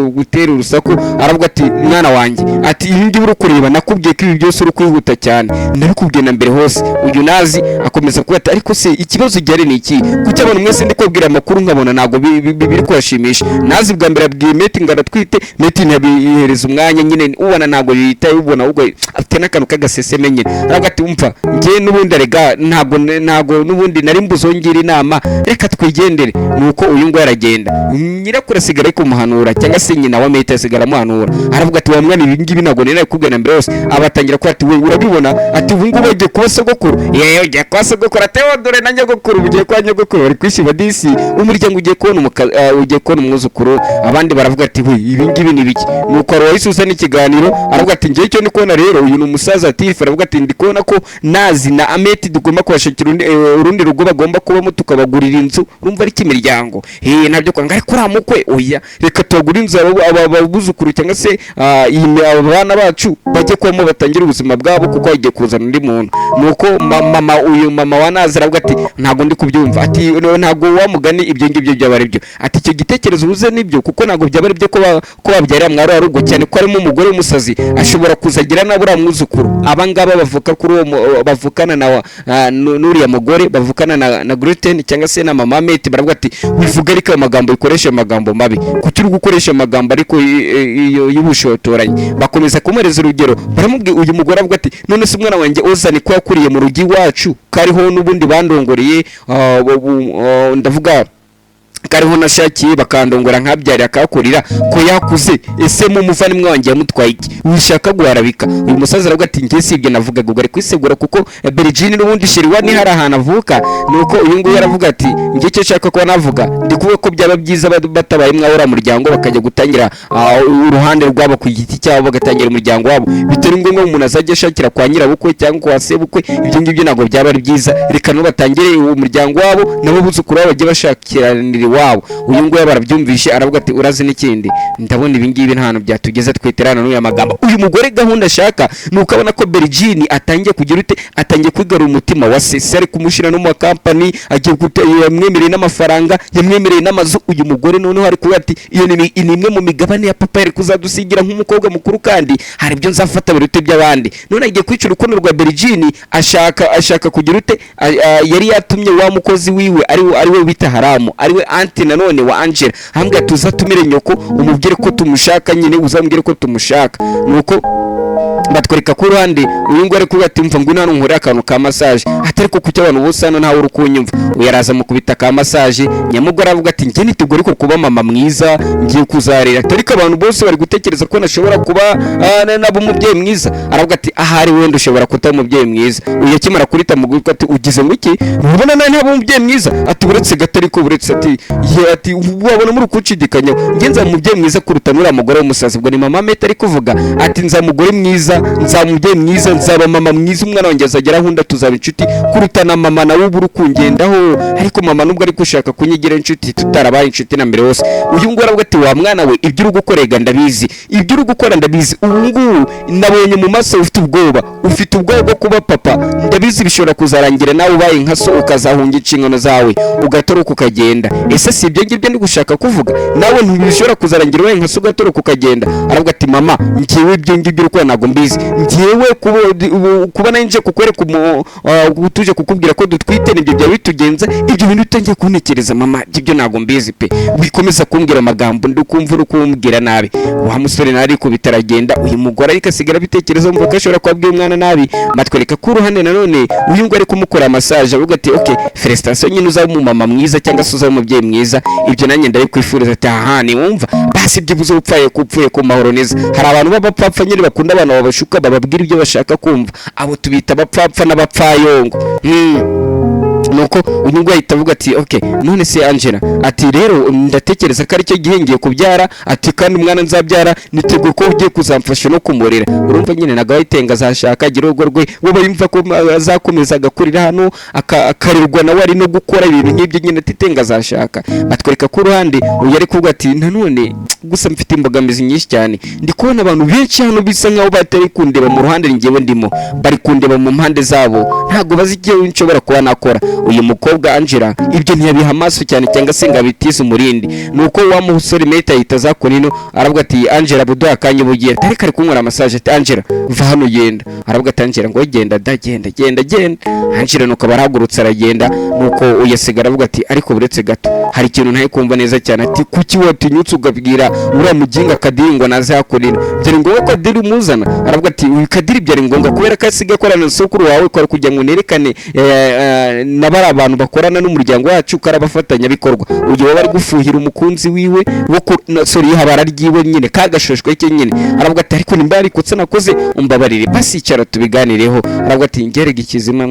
gutera urusaku, aravuga ati mwana wanjye, ati ibi ngibi uri kureba nakubwiye ko ibi byose uri kwihuta cyane, ndabikubwiye na mbere hose. Uyu Nazi akomeza kuba ati ariko se ikibazo gihari ni iki, kuki abantu mwese ndi kubwira amakuru nkabona ntabwo biri kubashimisha. Nazi bwa mbere abwiye Meti ngo aratwite, Meti ntiyabihereza umwanya nyine, ubona ntabwo yitaye, ubona ahubwo afite n'akantu k'agaseseme nyine. Aravuga ati umva njye n'ubundi arega ntabwo n'ubundi nari mbuzongera inama, reka twigendere. Nuko uyu ngo aragenda, nyirakuru asigara ari kumuhanura cyangwa se nyina wa Meti asigara amuhanura. Aravuga ati wa mwana ibi ngibi ntabwo nari kubwira na mbere hose. Abatangira ko ati we urabibona, ati ubu ngubu bagiye kuba sogokuru, yewe ugiye kuba sogokuru, ati dore na nyogokuru, ugiye kwa nyogokuru, bari kwishima disi, umuryango ugiye kubona umwuzukuru. Abandi baravuga ati we ibi ngibi ni biki. Nuko wahise n'ikiganiro, aravuga ati njye icyo ndi kubona rero, uyu ni umusaza Atifu, aravuga ati ndi kubona ko Nazi na Meti tugomba kubashakira urundi rugo bagomba kubamo, tukabagurira inzu. Urumva ari kimiryango nabyo kwanga ariko uramukwe oya, reka tugura inzu ababuzukuru cyangwa se abana bacu bajye kubamo batangira ubuzima bwabo, kuko bagiye kuzana undi muntu. Nuko mama wa Nazi aravuga ati ntabwo ndi kubyumva, ati ntabwo wamugani ibyo ngibyo byaba ari byo, ati icyo gitekerezo ubuze nibyo, kuko ntabwo byaba ari byo ko babyarira mwari warugo, cyane ko arimo umugore w'umusazi ashobora kuzagira nabura mwuzukuru. Abangaba bavuka kuri uwo bavukana na n'uriya mugore, bavukana na Gluten cyangwa se na mama Meti, baravuga ati bivuga ariko amagambo ikoresha amagambo mabi, kuki uri gukoresha amagambo ariko y'ubushotoranye. Bakomeza kumuhereza urugero, baramubwiye uyu mugore avuga ati none se umwana wanjye uzani ko yakuriye mu rugi iwacu, kariho n'ubundi bandongoreye, ndavuga kariho nashakiye bakandongora nkabyari akakurira ko yakuze, ese mu muvandimwe wanjye yamutwaye iki, wishaka guharabika. Uyu musaza aravuga ati njye sibyo navugaga, ubwo ari kwisegura kuko Bergine n'ubundi shiriwa ni hari ahantu avuka. Nuko uyu nguyu aravuga ati njye cyo nshaka ko navuga ndi kuvuga ko byaba byiza batabaye mwahora muryango, bakajya gutangira uruhande rwabo ku giti cyabo, bagatangira umuryango wabo, bitari ngombwa umuntu azajya ashakira kwa nyirabukwe cyangwa kwa sebukwe. Ibyo ngibyo ntabwo byaba ari byiza, reka no batangire umuryango wabo, nabo buzukuru babo bajye bashakiranira wabo. Uyu nguyu barabyumvishe, aravuga ati urazi n'ikindi, ndabona ibi ngibi nta hantu byatugeza twiterana n'uyu magambo. Uyu mugore gahunda ashaka nuko abona ko Bergine atangiye kugira ute, atangiye kwigarura umutima wa se, ari kumushira no mu company, agiye yamwemereye n'amafaranga, yamwemereye n'amazu. Uyu mugore noneho ari kuvuga ati iyo ni imwe mu migabane ya papa yari kuzadusigira nk'umukobwa mukuru, kandi hari ibyo nzafata birute by'abandi. None agiye kwica urukundo rwa Bergine, ashaka kugira ute, yari yatumye wa mukozi wiwe ari we bita Haramu, ari we anti nanone wa Angela, hambwa tuzatumire nyoko umubwire ko tumushaka, nyine uzambwire ko tumushaka. Nuko batwereka ku ruhande uyu ngo ari kuvuga ati mva ngwino hano nkore akantu ka massage, atari ko kucyo abantu bose hano ntawe uri kunyumva. Uyaraza mu kubita ka massage, nyamugore aravuga ati njye nitegure ko kuba mama mwiza, ngiye kuzarira, atari ko abantu bose bari gutekereza ko nashobora kuba nabo umubyeyi mwiza. Aravuga ati ahari wenda ushobora kutaba umubyeyi mwiza. Uyu akimara kurita mu gutwi ati ugize ngo iki, ubona nani abo umubyeyi mwiza, ati uretse gatari ko uretse ati wabona muri kucidikanya, njye nza umubyeyi mwiza kuruta nura mugore w'umusazi. Ubwo ni mama Meti ari kuvuga ati nza mugore mwiza, nza mubyeyi mwiza, nzaba mama mwiza, umwana wanjye azagera hunda tuzaba inshuti kuruta na mama nawe uburu kungendaho. Ariko mama nubwo ari gushaka kunyigira inshuti, tutarabaye inshuti na mbere hose. Uyu ngo aravuga ati wa mwana we ibyo uri gukorega ndabizi, ibyo uri gukora ndabizi, ubu ngubu nabonye mu maso ufite ubwoba bwo kuba papa, ndabizi bishobora kuzarangira nawe ubaye nka so, ukazahunga inshingano zawe ugatoroka ukagenda. Ese si ibyo ngibyo ndi gushaka kuvuga, nawe ntibishobora kuzarangira ubaye nka so ugatoroka ukagenda. Aravuga ati mama njyewe ibyo ngibyo uri ntabwo mbizi, njyewe kuba nanje kukwereka tuje kukubwira ko dutwite nibyo bya bitugenza, ibyo bintu utangiye kuntekereza mama, ibyo ntabwo mbizi pe. Bikomeza kumbwira amagambo ndukumva uri kumbwira nabi. Wa musore nari ko bitaragenda, uyu mugore ariko asigara bitekereza mvuga ko ashobora kwabwira umwana nabi. Matwereka ku ruhande nanone uyu ngo ari kumukora massage, avuga ati okay felicitation nyine uzaba umumama mwiza cyangwa se uzaba umubyeyi mwiza, ibyo nanjye ndabikwifuriza. Ati aha ni wumva basi byibuze upfuye ku mahoro neza. Hari abantu b'abapfapfa nyine bakunda abantu babashuka, bababwira ibyo bashaka kumva, abo tubita abapfapfa n'abapfayongo. Nuko uyu nguyu ahita avuga ati okay none se Angela ati rero ndatekereza ko ari cyo gihe ngiye kubyara ati kandi umwana nzabyara niteguye ko ugiye kuzamfasha no kumurera. Urumva nyine nagaho itenga azashaka agira urugo rwe wowe yumva ko azakomeza agakurira hano akarirwa nawe ari no gukora ibintu nk'ibyo nyine atitenga azashaka. Batwereka ku ruhande uyu ari kuvuga ati nanone gusa mfite imbogamizi nyinshi cyane ndi kubona abantu benshi hano bisa nkaho batari kundeba mu ruhande ngewe ndimo bari kundeba mu mpande zabo ntago bazi icyo nshobora kuba nakora. Uyu mukobwa Angela ibyo ntiyabiha amaso cyane cyangwa se ngabitize umurindi nuko wa musore meta yita zakonino aravuga ati Angela buduha kanye bugiye tari kari kunkora massage ati Angela va hano genda. Aravuga ati Angela ngo genda genda Angela nuko barahagurutse aragenda nuko uyasigara avuga ati ariko buretse gato hari ikintu ntaye kumva neza cyane ati kuki watinyutse ugabwira uriya muginga Kadiri ngo nazakorera byari ngombwa ko Kadiri umuzana. Aravuga ati Kadiri byari ngombwa kubera ko asigaye akorana na sokuru wawe ko kujya ngo nerekane nabara abantu bakorana n'umuryango wacu karabafatanya bikorwa ugiye bari gufuhira umukunzi wiwe wo sorry habara ryiwe nyine kagashoshwe cye nyine. Aravuga ati ariko nimba arikotse nakoze umbabarire basi icara tubiganireho. Aravuga ati ngerega ikizima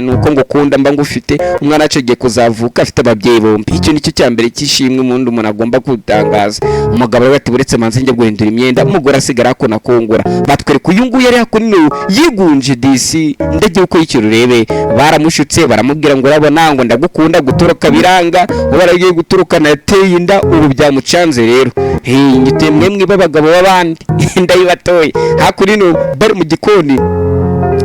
nuko ngo kunda mba ngufite umwana acege kuzavuka afite ababyeyi bombi icyo nicyo cyambere cyishimwe umuntu umuntu agomba kutangaza. Umugabo we ati buretse manze njye guhindura imyenda umugore asigara ko nakongora. Batwereka uyu nguyu yari hakunino yigunje DC ndagiye uko y'ikirurebe baramushutse baramubwira ngo urabona ngo ndagukunda gutoroka biranga baragiye guturuka na yateye inda ubu byamucanze rero nyite mwemwe babagabo babandi ndayibatoye hakunino bari mu gikoni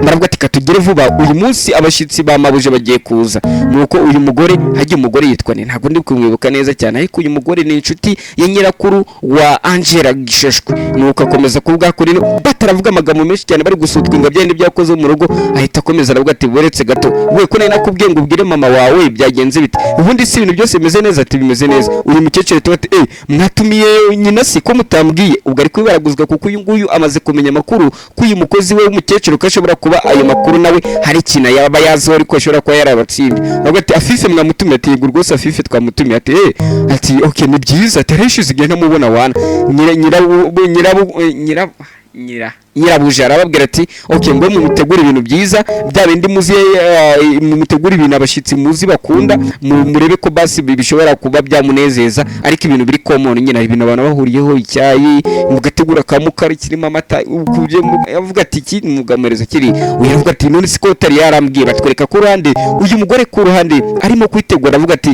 baravuga ati katugire vuba uyu munsi abashitsi bamabuje bagiye kuza. Nuko uyu mugore hagiye umugore yitwa ne ntago ndi kumwibuka neza cyane ariko uyu mugore ni inshuti ya nyirakuru wa Angela Gisheshwe. Nuko akomeza kuvuga kuri no bataravuga amagambo menshi cyane bari gusutwa ingabye n'ibyo byakoze mu rugo ahita akomeza aravuga ati buretse gato we ko nari nakubwiye ngo ubwire mama wawe byagenze bite ubundi si ibintu byose bimeze neza ati bimeze neza. Uyu mukecuru ati mwatumiye nyina si ko mutambwiye ubwo ari kwibaraguzwa kuko uyu nguyu amaze kumenya makuru ko uyu mukozi we w'umukecuru kashobora kuba ayo makuru nawe hari kina yaba yazo ariko ashobora kuba yarabatsindi. Aravuga ati Afife mwamutumye ati yego rwose Afife twamutumye ati okay ni byiza atereshize igihe ntamubona wana nyirabuja arababwira ati okay ngo mutegure ibintu byiza bya bindi muzi mutegure ibintu abashitsi muzi bakunda murebe ko basi bishobora kuba byamunezeza ariko ibintu biri common nyine ibintu abantu bahuriyeho icyayi mugategura kamukari kirimo amata ukuje yavuga ati iki mugamereza kiri uyavuga ati none siko tari yarambwiye batwereka ku ruhande uyu mugore ku ruhande arimo kwitegura avuga ati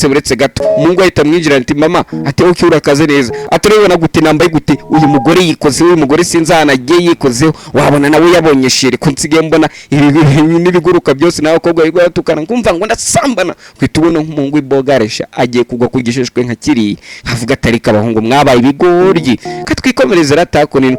buretse gato mungu ahita mwinjira ati mama ati okay urakaze neza aturabona gute nambaye gute uyu mugore yikoze uyu mugore sinzana agiye yikozeho wabona nawe yabonye shiri ko nsigaye mbona n'ibiguruka byose n'abakobwa bigo yatukana nkumva ngo ndasambana kwitubona nk'umungu ibogaresha agiye kugwa kugisheshwe nka kiri havuga atarika abahungu mwabaye ibigoryi katwikomereza ratakonino.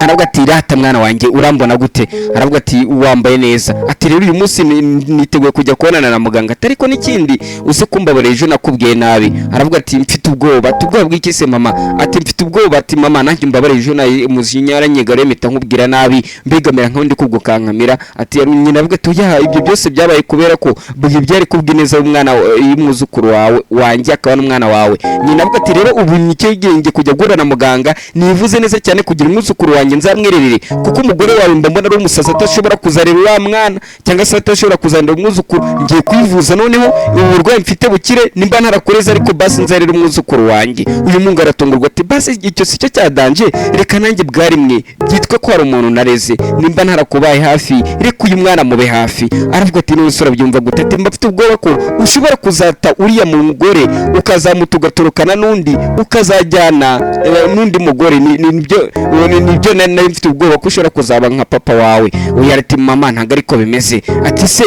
Aravuga ati rata mwana wanjye urambona gute? Aravuga ati wambaye neza. Ati rero uyu munsi niteguye kujya kubonana na muganga atariko n'ikindi uze kumbabara ejo nakubwiye nabi. Aravuga ati mfite ubwoba tubwoba bw'iki se mama? Ati mfite ubwoba ati mama nanjye mbabara ejo na muzinyara nyegare mita nkubwira nabi mbigamera nko ndi kugukankamira. Ati yari nyina avuga ati ya ibyo byose byabaye kubera ko bugi byari kubwineza umwana y'umuzukuru wawe wanjye akaba n'umwana wawe. Nyina avuga ati rero ubu nikegenge kujya gura na muganga nivuze neza cyane kugira umuzukuru wanjye nzamwirerere kuko umugore wawe mbona ari umusaza atashobora kuzarira wa mwana cyangwa se atashobora kuzanira umwuzukuru ngiye kwivuza noneho uburwayi mfite bukire nimba ntarakoreza ariko basi nzarira umwuzukuru wanjye. Uyu mungu aratungurwa ati basi icyo si cyo cyadanje reka nanjye bwarimwe byitwe ko hari umuntu nareze nimba ntarakubaye hafi reka uyu mwana mube hafi. Aravuga ati n'usura byumva gute ati mba mfite ubwoba ko ushobora kuzata uriya mugore ukazamuta ugatorokana n'undi ukazajyana n'undi mugore nibyo nari mfite ubwoba ko ushobora kuzaba nka papa wawe. Uyu ati mama ntago ariko bimeze. Ati se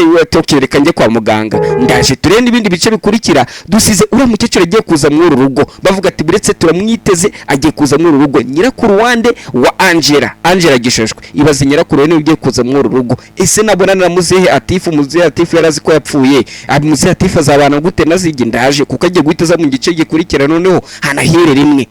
reka njye kwa muganga ndaje turebe n'ibindi bice bikurikira dusize uriya mukecuru agiye kuza muri uru rugo bavuga ati buretse turamwiteze agiye kuza muri uru rugo. Nyirakuru wande wa Angela Gisheshwe ibaze nyirakuru we ugiye kuza muri uru rugo ese nabonana na muzehe Atifu yarazi ko yapfuye muzehe Atifu azabana gute nazigi ndaje kuko agiye guhita za mu gice gikurikira noneho hanahere rimwe